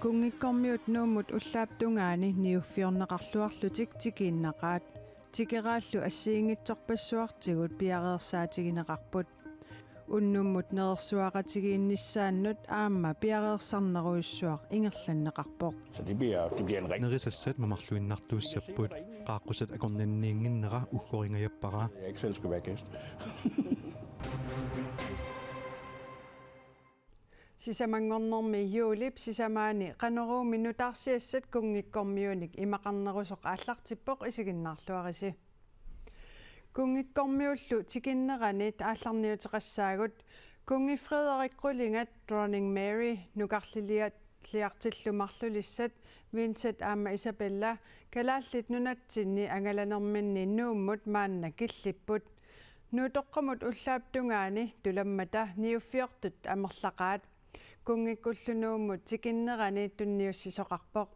Kungikkormiut nuumut ullaaptungaani niuffiorneqarluarlutik tikiinnaqaat tikeraallu assiingitsorpassuartigut piareersaatigинеqarput unnummut neersuaqatigiinnissaannut aamma piareersarneruissuaq ingerlanneqarpoq Så det bliver en rigtig... Nerisassat mamarluinnartuussapput qaaqqusat akornanniinginnera uggoringajappara Jeg ikke selv skal være gæst. Sisamangornermi juulip sisamaani qaneruumi nutarsiassat kungikkormiunik imaqarnerusoq aallartippoq isiginnaarluarisi kungikkormiullu tikinneranit aallarniuteqassaagut kungi Frederik Gryllingat Dronning Mary nuqarliliartillumarlulissat Vincent aama Isabella kalaallit nunatsinni angalanerminni nuummut maanna killipput nuutoqqamut ullaaptungaani tulammata niuffiortut amerlaqaat kungikkullunuummut tikinnerani tunniussisoqarpoq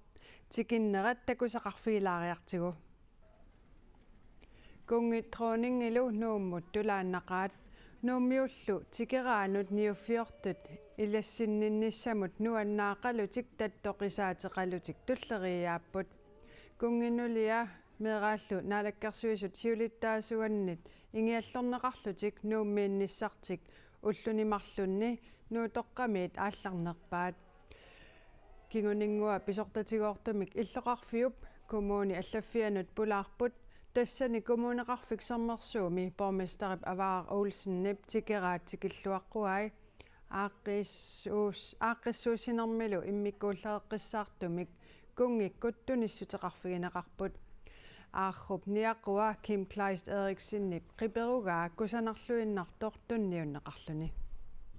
tikinnerat takusaqarfigilaariartigu kungittroningilu nuummut tulaannaqaat nuummiullu tikeraanut niuffiortut ilassinninnissamut nuannaaqalutik tattoqisaateqalutik tulleriaapput kunginulia meeraallu naalakkarsuisut siulittaasuannit ingiallorneqarlutik nuummiinnissartik ullunimarlunni nuutoqqamiit aallarnerpaat kinguninnguа pisortatigoortumik illoqarfiup kommuni allaffianut pulaarput tassani kommuneqarfiksermersuumi bormesterip Avaar Olsennip tikeraat tikilluaqquai aaqqissuusinermilu immikkuullereqqissaartumik kungikkuttuniссутеқарфигинеқарпут аарруп ниаққуа Kim Kleist Eriksenip qiperugaa kusanarluinnartoq tunniunneqarluni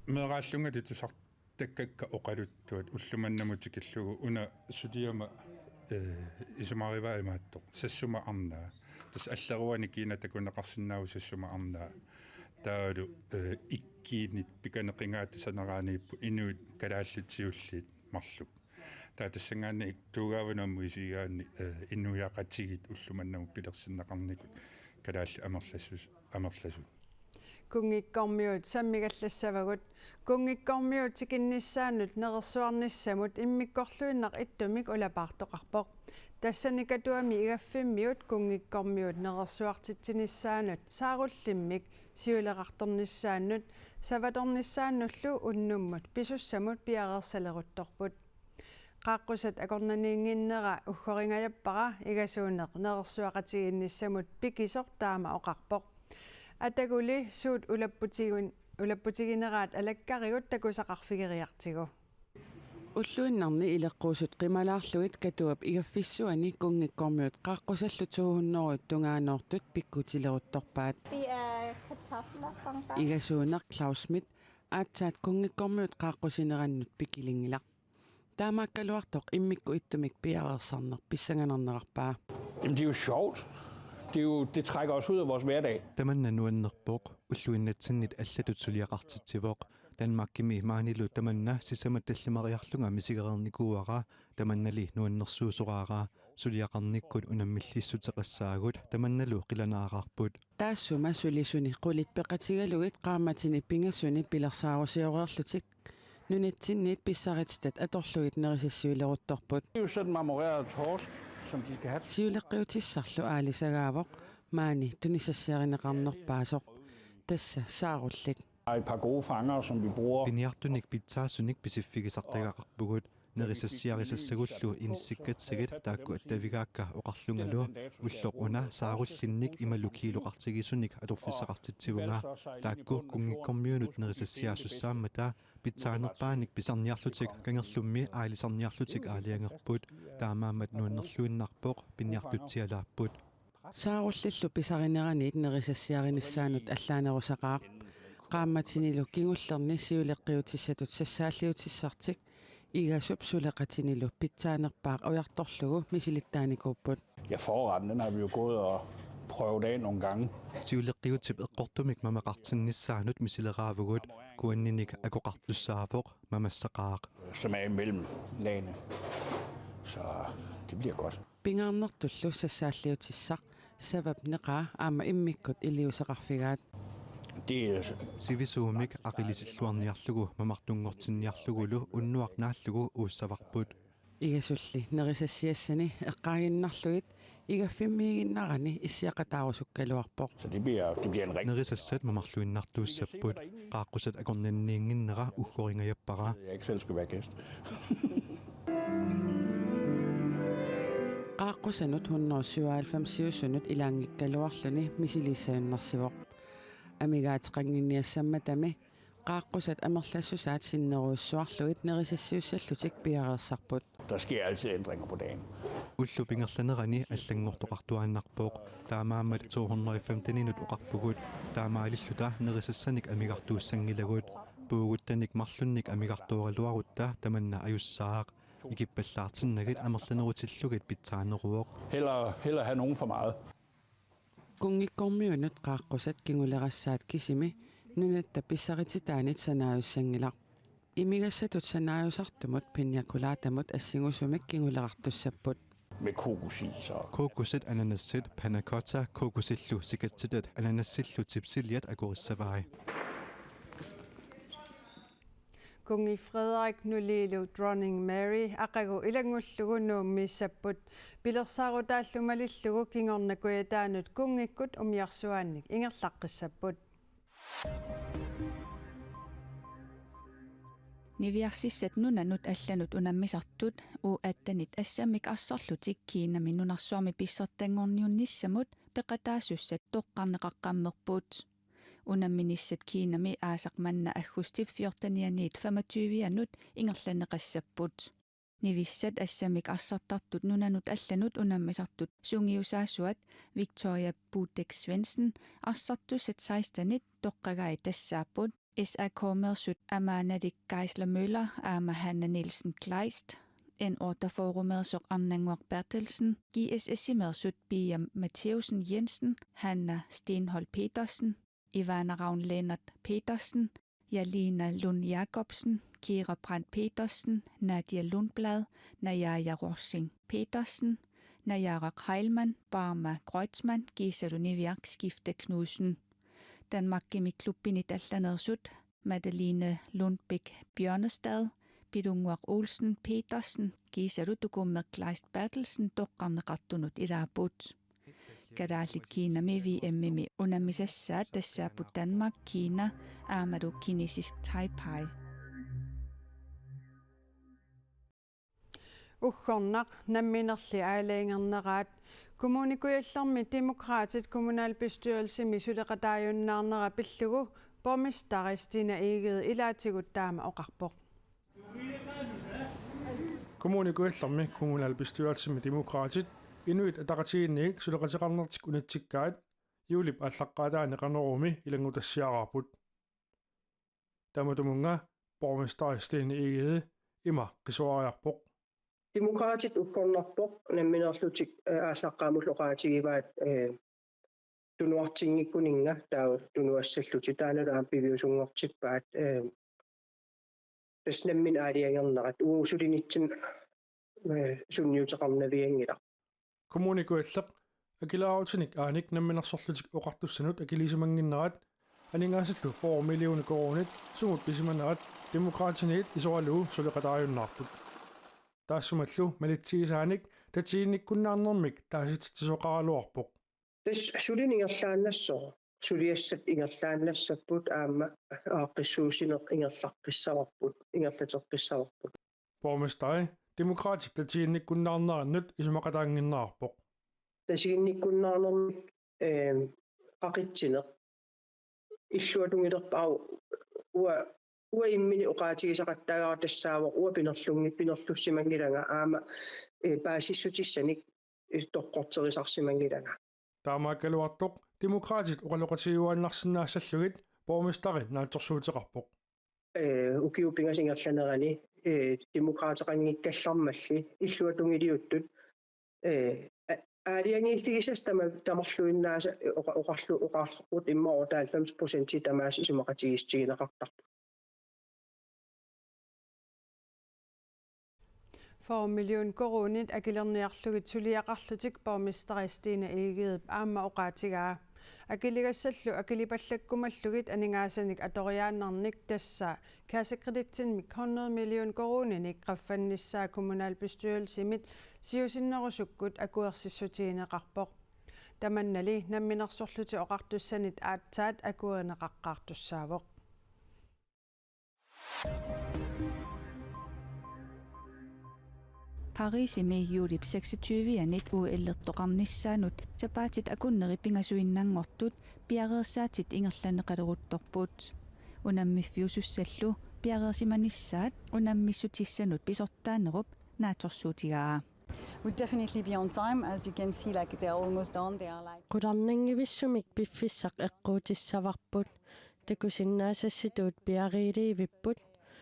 meeraallunga tusart takkakka oqaluttuat ullumannamutiqillugu una suliama isumarivaa imaattoq sassuma arnaa tas alleruani kiina takuneqarsinnaagu sassuma arnaa taalu ikkiinit pikaneqingaatasaneraaniippu inuit kalaallitsiulliit marluk taatасsanгаанни туугааванамму исигаанни иннуяақатсигит уллуманнаму пилерсиннеқарникут калаалли амерласу kungikkormiut sammigallassavagut kungikkormiut tikinnissaannut neqersuarnissamut immikkorluinnaq ittumik ulapaartoqarpoq tassanikatuami igaffimmiut kungikkormiut neqersuartittinissaanut saarullimmik siuleqartornissaannut savatornissaannullu unnummut pisussamut piareersaleruttorput qaaqqusat akornaniinginnera uggoringajappara igasuuneq neqersuaqatigiinnissamut pikisoq taama oqarpoq ataguli suut ulapputigineraat alakkarigut takusaqarfigeriartigu уллуиннарни илеққуусут қималаарлугит катуап игаффиссуани кунгиккормиут қааққусаллу туухуннеруут тунгаанеортут пиккутилерутторпаат игасуунеқ Claus Schmidt аатсаат кунгиккормиут қааққусинераннут пикилингилақ таамааккалуартоқ иммикку иттумик пиареерсарнер писсанганернеқарпаа Jamen det er jo sjovt. Det trækker os ud af vores hverdag. tamanna nuannerpoq ulluinnatsinnit allatutsuliaqartitsivoq Danmarkimi maanilu tamanna sisamattallimariarlunga misigerernikuara tamannali nuannersuusoraara suliaqarnikkut unammillissutеқассаагут tamannalu qilanaaqarput taassuma sulisuni qulitpeqatigalugit qaammatini pingassuni pilersaarusiorerlutik nunatsinniit pissaritstat atorlugit nerisassiuleruttorput Det er jo sådan marmoreret torsk, som de skal have. siuleqqiutissarlu aalisagaavoq maani tunissassiarineqarnerpaasoq tassa saarullik Der er et par gode fanger, som vi bruger. piniartunik pitsaassunik pisiffigisartagaqarpugut nerisassiarisasagullu inissikkatsagit taakku attavigaakka oqarlungalu ulloquna saarullinnik imalukiiluqartigissunik atorfissaqartitsivunga taakku kungikkormiunut nerisassiaassussaammata pitsaanerpaanik pisarniarlutik kangerlummi aalisarniarlutik aaliangerput taamaammat nuannerluinnarpoq piniartutsialaapput saarullallu pisarineraniit nerisassiarinissaanut allaanerusaqaaq qaammatinilu kingullerni siuleqqiutissatut sassaalliutissartik igasup suleqatinilu pitsaanerpaaq ujartorlugu misilittaanikuupput Ja, forretten, den har vi jo gået og prøvet af nogle gange. siuleqqiutip eqqortumik mamaqartinnissaanut misileraavugut kuanninik akoqartussaavoq mamassaqaaq Som er imellem lagene. Så det bliver godt. pingaarnertullu sassaalliutissaq savapneqaa aama immikkut iliuseqarfigaat Det er sivisuumik aqilisilluarniarlugu mamartungortinniarlugulu unnuarnaallugu uussavarput Igasulli nerisassiassani eqqaaginnarlugit igaffimmiiginnarani issiaqataarusukkaluarpoq. Så det bliver en rigtig... Nerisassat mamarluinnartuussaput qaaqqusat akornanniinginnera uggoringajappara Jeg ikke selv skulle være gæst. Qaaqqusanut 197 ilaangikkaluarluni misiliissayunnarsivoq. Amigaateqanginniassammatami qaaqqusat amerlassusaat sinneruussuarlugit nerisassiussаллутик piareersarput. Der sker altid ændringer på dagen. уллупингерланерани аллангортоқартуааннарпооқ таамааммат 215 уқарпугут таамаалиллута нерисассаник амигартууссангилагут пуугуттаник марлунник амигартуарилуарутта таманна аюссаақ икиппаллаартиннагит амерланерутиллугит питсаанеруоқ Hellere have nogen for meget. Kungikkormiunut qaaqqusat kinguleraassaat kisimi nunatta pissaritsitaanit sanaajussangilaq. Imigassatut sanaajusartumut pinyakulaatamut assingussumik kingulerartussapput. Med kokos i, så... kokosset ananassit panna cotta kokosillu sikatsitat ananassillu tipsiliat agorissavai Kungi Frederik Nulilu Dronning Mary aqagu ilangullugu nuummiissapput pilersaarutallumalillugu kingornakuitaanut kungikkut umiarsuaannik ingerlaqqissapput. Niviarsissat nunanut allanut unammisartut uattanit assamik assarlutik kiinami nunarsuarmi pissertangorniunnissamut peqataasussat toqqarneqaqqammerput unamminissat kiinami aasaqmanna aggustip 14-25 ingerlaneqassapput nivissat assamik assartartut nunanut allanut unammisartut sungiusaassuat Victoria Budek Svendsen assartusat 16 toqqagai tassaapput SAK-mersut Amanadik Geisler Møller, Ama Hanne Nielsen Kleist, N8-forumersoq Arnanguaq Bertelsen, GSSI-mersut Bia Matheusen Jensen, Hanna Stenhold Petersen, Ivana Ravn Lennart Petersen, Jalina Lund Jacobsen, Kira Brandt Petersen, Nadia Lundblad, Najaya Rossing Petersen, Najara Heilmann, Barma Kreutzmann, Giselu Niviak Skifte Knudsen. Danmark Gemiklubbinit allanersut, Madeline Lundbæk Bjørnestad, Bidunguaq Olsen Petersen, Gisaru Dukummer Kleist Bertelsen, Toqqarneqartunut iraaput. Kadaalit Kiinami VMMI unamisassaat tassaaput Danmark, Kina, Aamadu Kinesisk Taipei. Uggornaq namminerli aalaingerneраат kommunikujallarmi demokraatit kommunalbestyrelse misuleqataajunnaarnera pillugu borgmestaristina Egede ilaatigut taama oqarpoq. Kommunikujallarmi kommunalbestyrelse demokraatit inuit ataqatiinniik suleqatiqarnertik unatsikkaat iulip allaqqaataani qanerumi ilangutassiaqarput. Tamadumunga borgmestaristina Egede ima qisuariarpoq. Demokraatit uqqornarpoq namminerlutik аассаққаамуллоqaatigivaat tunuartinngikkuninga taa tunuassalluti taanalu aampiviusungortippaat tasnammin aaliangernerat uusulinitsin sunniuteqarnaviangila kommunikualleq akilaaruutinik aanik namminersorlutik oqartussanut akiliisumanginnerat aningaassallu 4 million koronit sumut pisimanerat demokraatiniit isualuu suleqataajunnaarput taassumallu malitsiisaanik tatiinnikkunnaarnermik taasittisoqaraluarpoq tas suliningerlaannassoo suliassat ingerlaannassaput aamma aaqissuusineq ingerlaqqissavарput ingerlateqqissavарput borgmestari demokraatit tatiinnikkunnaarnerannut isumaqataanginnaarpoq tasiinnikkunnaarnermik qaqitsineq illuatungilerpau ua immini uqaatigisaqattaagaa tassaawoq ua pinerlussimangilanga aama paasissutissanik toqqorterisarsimangilanga taamaakkaluartoq demokraatit uqaloqatigiuannarsinnaassallugit borgmestari naatsorsuuteqarpoq ukiupingasingerlanerani demokraateqanngikkallarmalli illuatungiliuttut aaliangiiffigisas tamarluinnaasa oqarlut immoor 90% tamaas isumaqatigistigineqartarpu 4 million koronit akilerniarlugit suliaqarlutik borgmestaristina Egede aamma oqaatigaa акилигасаллу акилипаллаккумаллугит анингаасаник аториааннарник тассаа каасаккредитсинмик 100 миллион коруниник qaffannissаа kommunalbestyrelsimit siusinnerusukкут акуерсиссутигинеқарпоқ таманнали намминерсорлути оқартуссанит аатсаат акуернеқаққаартуссаавоқ Parisimi juulip 26-anit uillertoqarnissaanut sapaatit akunneri pingasuinnaangortut piareersaatit ingerlaneqaleruttorput unammifiusussallu piareersimanissaat unammissutissannut pisortaanerup naatorsuutigaa. We'll definitely be on time. As you can see, like they're almost done. They are like. Qudarningivissumik piffissaq eqquutissavarbut takusinnaasassituut piariiliivipput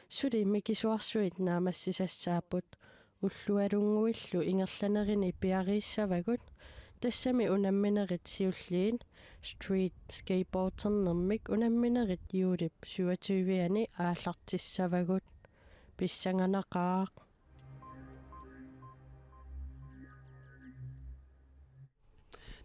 suli mikisuarsuit naamassisassaaput уллуалунгуиллу ингерланерини пиарииссавагут тассами унамминерит сиуллиин street skateboardernermik унамминерит юулип 27-ани ааллартиссавагут писсанганақаақ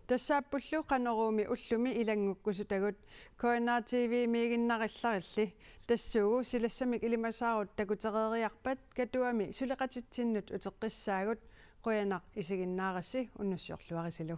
тассааппуллу канеруми уллуми илангуккусутагут KNR TV мигиннарилларилли тассуугу силассамик илимасаарут такутерериарпат катуами сулеқатитсиннут утеққиссаагут қуянақ исигиннаарасси уннуссиорлуарисилу